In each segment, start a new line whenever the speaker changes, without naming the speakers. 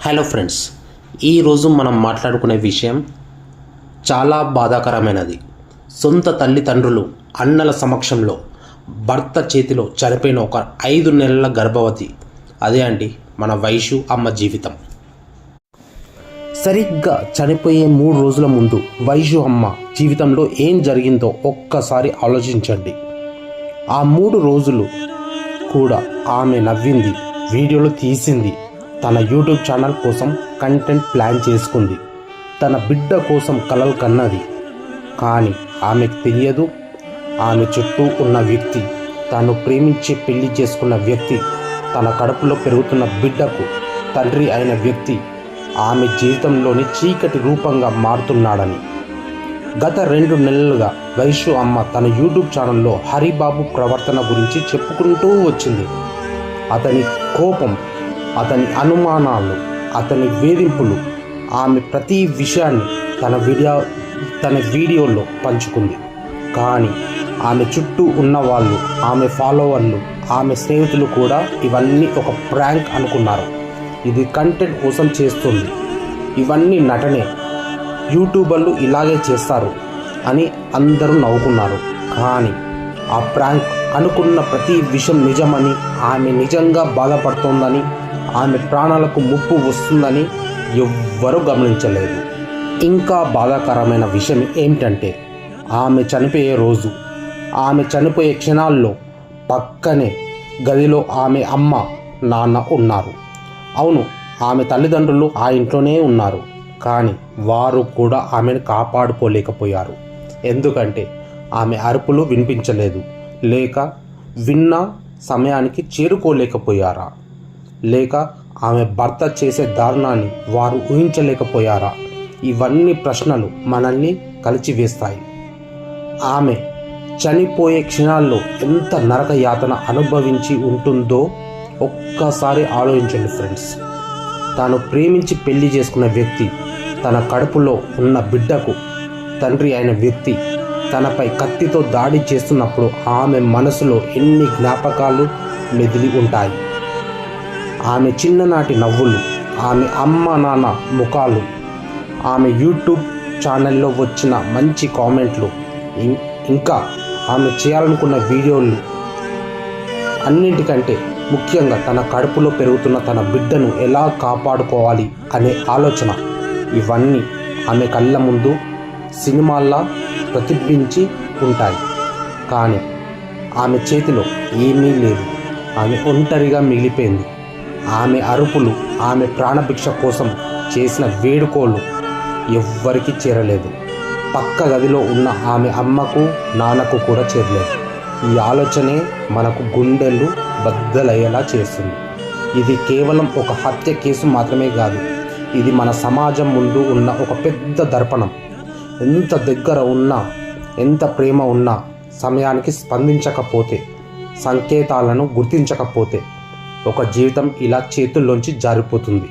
Hello friends, ఈరోజు మనం మాట్లాడుకునే విషయం చాలా బాధాకరమైనది. సొంత తల్లిదండ్రులు అన్నల సమక్షంలో భర్త చేతిలో చనిపోయిన ఒక 5 నెలల గర్భవతి, అదే అండి మన వైషు అమ్మ జీవితం. సరిగ్గా చనిపోయే 3 రోజుల ముందు వైషు అమ్మ జీవితంలో ఏం జరిగిందో ఒక్కసారి ఆలోచించండి. ఆ 3 రోజులు కూడా ఆమె నవ్వింది, వీడియోలు తీసింది, తన యూట్యూబ్ ఛానల్ కోసం కంటెంట్ ప్లాన్ చేసుకుంది, తన బిడ్డ కోసం కలలు కన్నది. కానీ ఆమెకు తెలియదు, ఆమె చుట్టూ ఉన్న వ్యక్తి, తాను ప్రేమించి పెళ్లి చేసుకున్న వ్యక్తి, తన కడుపులో పెరుగుతున్న బిడ్డకు తండ్రి అయిన వ్యక్తి ఆమె జీవితంలోని చీకటి రూపంగా మారుతున్నాడని. గత 2 నెలలుగా వైషు అమ్మ తన యూట్యూబ్ ఛానల్లో హరిబాబు ప్రవర్తన గురించి చెప్పుకుంటూ వచ్చింది. అతని కోపం, అతని అనుమానాలు, అతని వేధింపులు, ఆమె ప్రతి విషయాన్ని తన వీడియోలో పంచుకుంది. కానీ ఆమె చుట్టూ ఉన్నవాళ్ళు, ఆమె ఫాలోవర్లు, ఆమె స్నేహితులు కూడా ఇవన్నీ ఒక ప్రాంక్ అనుకున్నారు. ఇది కంటెంట్ కోసం చేస్తుంది, ఇవన్నీ నటనే, యూట్యూబర్లు ఇలాగే చేస్తారు అని అందరూ నవ్వుకున్నారు. కానీ ఆ ప్రాంక్ అనుకున్న ప్రతి విషయం నిజమని, ఆమె నిజంగా బాధపడుతోందని, ఆమె ప్రాణాలకు ముప్పు వస్తుందని ఎవ్వరూ గమనించలేదు. ఇంకా బాధాకరమైన విషయం ఏమిటంటే, ఆమె చనిపోయే రోజు, ఆమె చనిపోయే క్షణాల్లో పక్కనే గదిలో ఆమె అమ్మ, నాన్న ఉన్నారు. అవును, ఆమె తల్లిదండ్రులు ఆ ఇంట్లోనే ఉన్నారు. కానీ వారు కూడా ఆమెను కాపాడుకోలేకపోయారు. ఎందుకంటే ఆమె అరుపులు వినిపించలేదు, లేక విన్న సమయానికి చేరుకోలేకపోయారా, లేక ఆమె భర్త చేసే దారుణాన్ని వారు ఊహించలేకపోయారా? ఇవన్నీ ప్రశ్నలు మనల్ని కలిచివేస్తాయి. ఆమె చనిపోయే క్షణాల్లో ఎంత నరక యాతన అనుభవించి ఉంటుందో ఒక్కసారి ఆలోచించండి ఫ్రెండ్స్. తాను ప్రేమించి పెళ్లి చేసుకున్న వ్యక్తి, తన కడుపులో ఉన్న బిడ్డకు తండ్రి అయిన వ్యక్తి తనపై కత్తితో దాడి చేస్తున్నప్పుడు ఆమె మనసులో ఎన్ని జ్ఞాపకాలు మెదిలి ఉంటాయి. ఆమె చిన్ననాటి నవ్వులు, ఆమె అమ్మ నాన్న ముఖాలు, ఆమె యూట్యూబ్ ఛానల్లో వచ్చిన మంచి కామెంట్లు, ఇంకా ఆమె చేయాలనుకున్న వీడియోలు, అన్నింటికంటే ముఖ్యంగా తన కడుపులో పెరుగుతున్న తన బిడ్డను ఎలా కాపాడుకోవాలి అనే ఆలోచన, ఇవన్నీ ఆమె కళ్ళ ముందు సినిమాల్లా ప్రతిబింబించి ఉంటాయి. కానీ ఆమె చేతిలో ఏమీ లేదు. ఆమె ఒంటరిగా మిగిలిపోయింది. ఆమె అరుపులు, ఆమె ప్రాణభిక్ష కోసం చేసిన వేడుకోలు ఎవ్వరికీ చేరలేదు. పక్క గదిలో ఉన్న ఆమె అమ్మకు, నాన్నకు కూడా చేరలేదు. ఈ ఆలోచనే మనకు గుండెలు బద్దలయ్యేలా చేస్తుంది. ఇది కేవలం ఒక హత్య కేసు మాత్రమే కాదు, ఇది మన సమాజం ముందు ఉన్న ఒక పెద్ద దర్పణం. ఎంత దగ్గర ఉన్నా, ఎంత ప్రేమ ఉన్నా సమయానికి స్పందించకపోతే, సంకేతాలను గుర్తించకపోతే ఒక జీవితం ఇలా చేతుల్లోంచి జారిపోతుంది.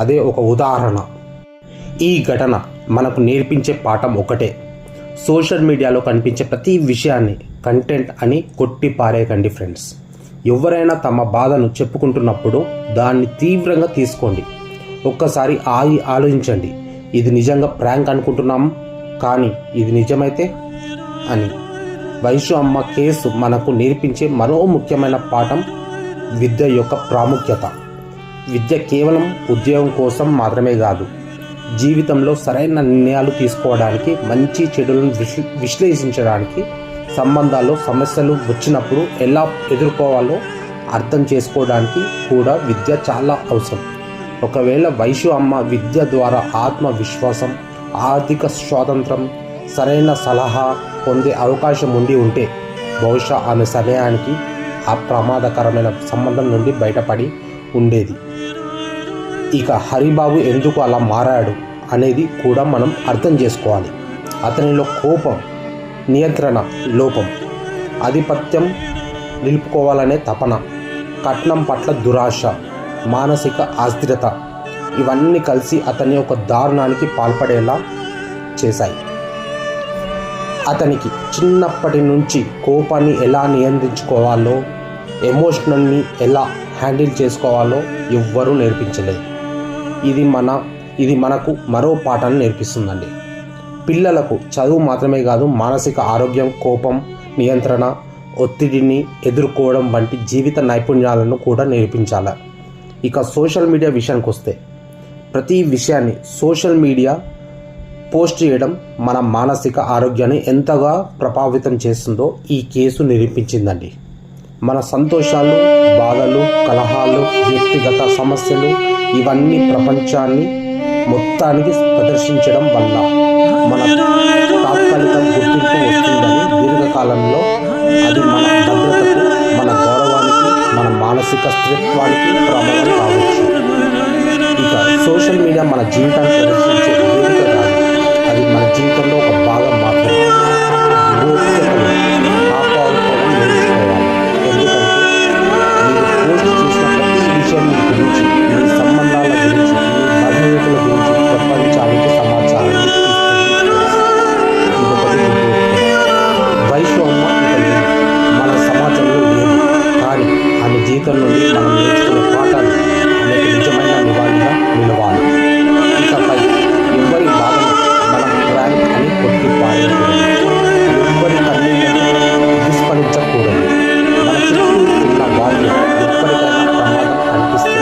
అదే ఒక ఉదాహరణ. ఈ ఘటన మనకు నేర్పించే పాఠం ఒకటే: సోషల్ మీడియాలో కనిపించే ప్రతి విషయాన్ని కంటెంట్ అని కొట్టి పారేయకండి ఫ్రెండ్స్. ఎవరైనా తమ బాధను చెప్పుకుంటున్నప్పుడు దాన్ని తీవ్రంగా తీసుకోండి. ఒక్కసారి ఆగి ఆలోచించండి, ఇది నిజంగా ప్రాంక్ అనుకుంటున్నాం, కానీ ఇది నిజమైతే అని. వైషు అమ్మ కేసు మనకు నేర్పించే మరో ముఖ్యమైన పాఠం విద్య యొక్క ప్రాముఖ్యత. విద్య కేవలం ఉద్యోగం కోసం మాత్రమే కాదు, జీవితంలో సరైన నిర్ణయాలు తీసుకోవడానికి, మంచి చెడులను విశ్లేషించడానికి, సంబంధాల్లో సమస్యలు వచ్చినప్పుడు ఎలా ఎదుర్కోవాలో అర్థం చేసుకోవడానికి కూడా విద్య చాలా అవసరం. ఒకవేళ వైషు అమ్మ విద్య ద్వారా ఆత్మవిశ్వాసం, ఆర్థిక స్వాతంత్రం, సరైన సలహా పొందే అవకాశం ఉండి ఉంటే బహుశా ఆమె సమయానికి ఆ ప్రమాదకరమైన సంబంధం నుండి బయటపడి ఉండేది. ఇక హరిబాబు ఎందుకు అలా మారాడు అనేది కూడా మనం అర్థం చేసుకోవాలి. అతనిలో కోపం, నియంత్రణ లోపం, ఆధిపత్యం నిలుపుకోవాలనే తపన, కట్నం పట్ల దురాశ, మానసిక అస్థిరత, ఇవన్నీ కలిసి అతన్ని ఒక దారుణానికి పాల్పడేలా చేశాయి. అతనికి చిన్నప్పటి నుంచి కోపాన్ని ఎలా ఇది మనకు మరో పాఠాన్ని నేర్పిస్తుందండి. పిల్లలకు చదువు మాత్రమే కాదు, మానసిక ఆరోగ్యం, కోపం నియంత్రణ, ఒత్తిడిని ఎదుర్కోవడం వంటి జీవిత నైపుణ్యాలను కూడా నేర్పించాలి. ఇక సోషల్ మీడియా విషయానికి వస్తే, ప్రతి విషయాన్ని సోషల్ మీడియా పోస్ట్ చేయడం మన మానసిక ఆరోగ్యాన్ని ఎంతగా ప్రభావితం చేస్తుందో ఈ కేసు నిరూపించిందండి. మన సంతోషాలు, బాధలు, కలహాలు, వ్యక్తిగత సమస్యలు ఇవన్నీ ప్రపంచాన్ని మొత్తానికి ప్రదర్శించడం వల్ల మన తాత్కాలిక గుర్తింపు వస్తుందని, దీర్ఘకాలంలో అది మన భద్రతకు, మన గౌరవానికి, మన మానసిక స్థిరత్వానికి ప్రమాదం కావచ్చు. ఇక సోషల్ మీడియా మన జీవితాన్ని ప్రదర్శించే వేదిక కాదు, అది మన జీవితంలో ఒక భాగం మాత్రమే. గోప్యతను కాపాడుకోవడం నేర్చుకోవాలి. ఎందుకంటే మీరు పోస్ట్ చేసిన ప్రతి విషయం మీ గురించి, మీ సంబంధాల గురించి, మీ బంధువుల గురించి ప్రపంచానికి సమాచారాన్ని వైష్ణవ అమ్మ మన సమాజంలో లేదు, కానీ ఆమె జీవితం నుండి మనం నేర్చుకునే పాఠాలు ఆమెకు నిజమైన నివాళిగా నిలవాలి. ఇకపై ఎవరి బాధను మనం ర్యాంక్ అని కొట్టి పారేయకూడదు, ఎవరి కన్నీళ్లను విస్మరించకూడదు. మన చుట్టూ ఉన్న వాళ్ళు ఎప్పటికైనా ప్రమాదం అనిపిస్తే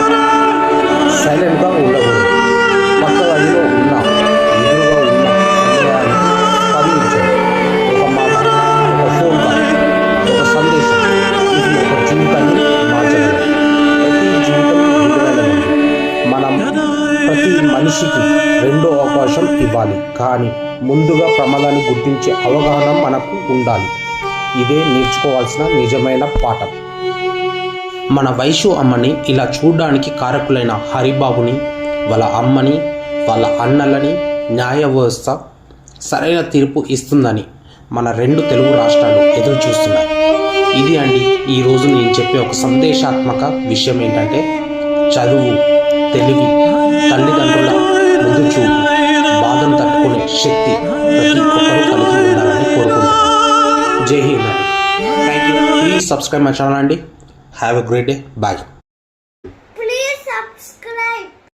సైలెంట్గా ఉండకూడదు. పక్క గదిలో ఉన్న, ఎదురుగా ఉన్న సందేహాన్ని స్పందించండి. ఒక మాట, ఒక ఫోన్ కాల్, ఒక సందేశం, ఇది ఒక జీవితాన్ని మార్చగలదు. ప్రతి జీవితం విలువైనది. మనం ప్రతి మనిషికి రెండో అవకాశం ఇవ్వాలి, కానీ ముందుగా ప్రమాదాన్ని గుర్తించే అవగాహన మనకు ఉండాలి. ఇదే నేర్చుకోవాల్సిన నిజమైన పాఠం. మన వైషు అమ్మని ఇలా చూడడానికి కారకులైన హరిబాబుని, వాళ్ళ అమ్మని, వాళ్ళ అన్నలని న్యాయ వ్యవస్థ సరైన తీర్పు ఇస్తుందని మన 2 తెలుగు రాష్ట్రాలు ఎదురు చూస్తున్నాయి. ఇది అండి ఈరోజు నేను చెప్పే ఒక సందేశాత్మక విషయం ఏంటంటే, చదువు, తెలివి, తల్లిదండ్రుల ముందు చూపు, బాధను తట్టుకునే శక్తి ప్రతి ఒక్కరూ కలిగి ఉండాలని కోరుకుంటున్నాను. జై హింద్ అండి. Thank you. Please subscribe my channel అండి. Have a great day. Bye.